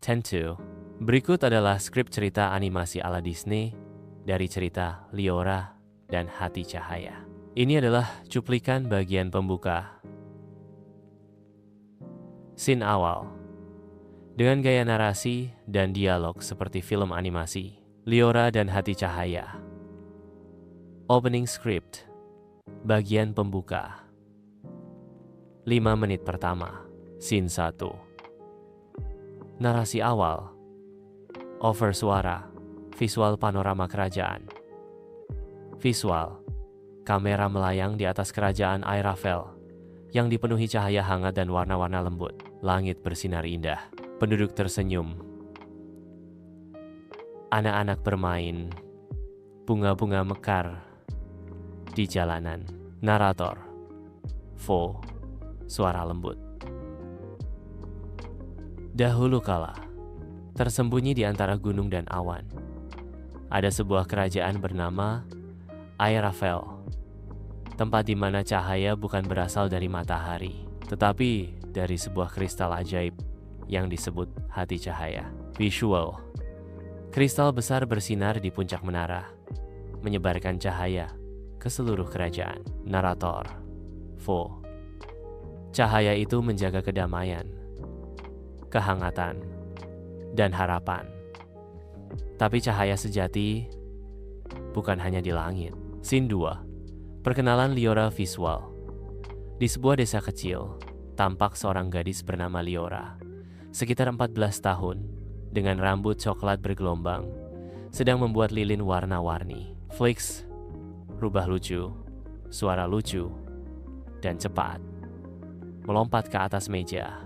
Tentu. Berikut adalah skrip cerita animasi ala Disney dari cerita Liora dan Hati Cahaya. Ini adalah cuplikan bagian pembuka. Scene awal. Dengan gaya narasi dan dialog seperti film animasi, Liora dan Hati Cahaya. Opening script. Bagian pembuka. 5 menit pertama. Scene 1. Narasi awal. Over suara. Visual panorama kerajaan. Visual. Kamera melayang di atas kerajaan Airafel yang dipenuhi cahaya hangat dan warna-warna lembut. Langit bersinar indah. Penduduk tersenyum. Anak-anak bermain. Bunga-bunga mekar di jalanan. Narator. Vo. Suara lembut. Dahulu kala, tersembunyi di antara gunung dan awan, ada sebuah kerajaan bernama Airafel, tempat di mana cahaya bukan berasal dari matahari, tetapi dari sebuah kristal ajaib yang disebut Hati Cahaya. Visual. Kristal besar bersinar di puncak menara, menyebarkan cahaya ke seluruh kerajaan. Narator. Vo. Cahaya itu menjaga kedamaian, kehangatan, dan harapan. Tapi cahaya sejati bukan hanya di langit. Scene 2. Perkenalan Liora visual. Di sebuah desa kecil, tampak seorang gadis bernama Liora, sekitar 14 tahun, dengan rambut coklat bergelombang, sedang membuat lilin warna-warni. Flicks, rubah lucu, suara lucu, dan cepat. Melompat ke atas meja.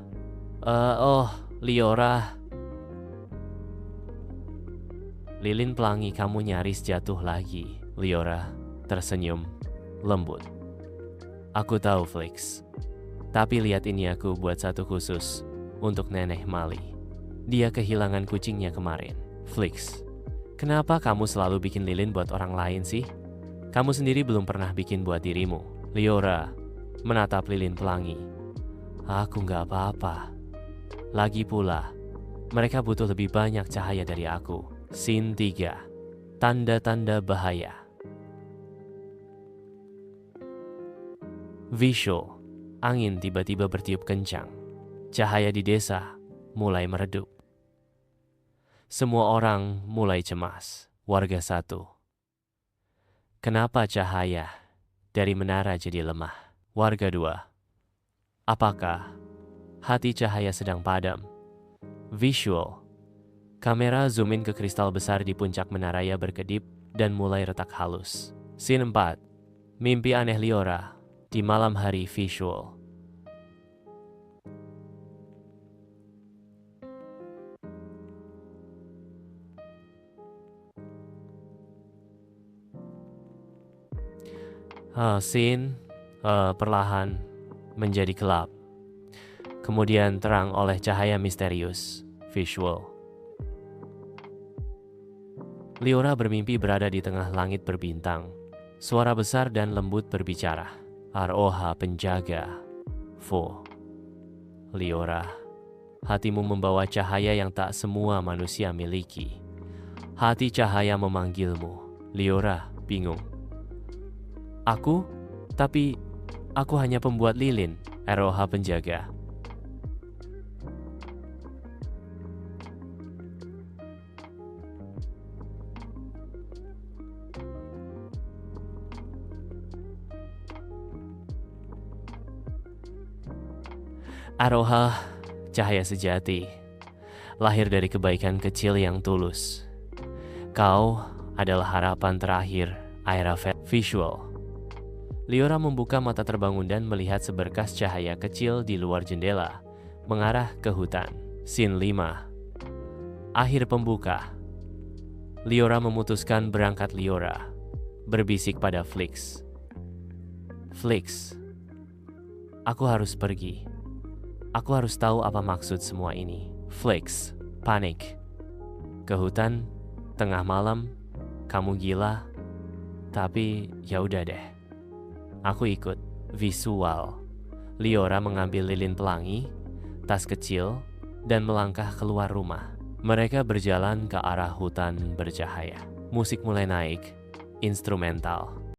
Liora. Lilin pelangi kamu nyaris jatuh lagi. Liora tersenyum lembut. Aku tahu, Flix. Tapi lihat ini, aku buat satu khusus untuk Nenek Mali. Dia kehilangan kucingnya kemarin. Flix, kenapa kamu selalu bikin lilin buat orang lain sih? Kamu sendiri belum pernah bikin buat dirimu. Liora menatap lilin pelangi. Aku nggak apa-apa. Lagi pula, mereka butuh lebih banyak cahaya dari aku. Scene 3. Tanda-tanda bahaya. Visual. Angin tiba-tiba bertiup kencang. Cahaya di desa mulai meredup. Semua orang mulai cemas. Warga 1. Kenapa cahaya dari menara jadi lemah? Warga 2. Apakah hati cahaya sedang padam? Visual. Kamera zoom in ke kristal besar di puncak menara berkedip dan mulai retak halus. Scene 4. Mimpi aneh Liora di malam hari. Visual. Scene perlahan menjadi gelap, kemudian terang oleh cahaya misterius. Visual. Liora bermimpi berada di tengah langit berbintang. Suara besar dan lembut berbicara. Aroha penjaga. Vo. Liora, hatimu membawa cahaya yang tak semua manusia miliki. Hati cahaya memanggilmu. Liora bingung. Tapi aku hanya pembuat lilin. Aroha penjaga. Aroha, cahaya sejati, lahir dari kebaikan kecil yang tulus. Kau adalah harapan terakhir Airafel. Visual. Liora membuka mata terbangun dan melihat seberkas cahaya kecil di luar jendela, mengarah ke hutan. Scene 5. Akhir pembuka. Liora memutuskan berangkat. Liora berbisik pada Flix. Flix, aku harus pergi. Aku harus tahu apa maksud semua ini. Flix panik. Ke hutan, tengah malam, kamu gila. Tapi ya udah deh. Aku ikut. Visual. Liora mengambil lilin pelangi, tas kecil, dan melangkah keluar rumah. Mereka berjalan ke arah hutan bercahaya. Musik mulai naik, instrumental.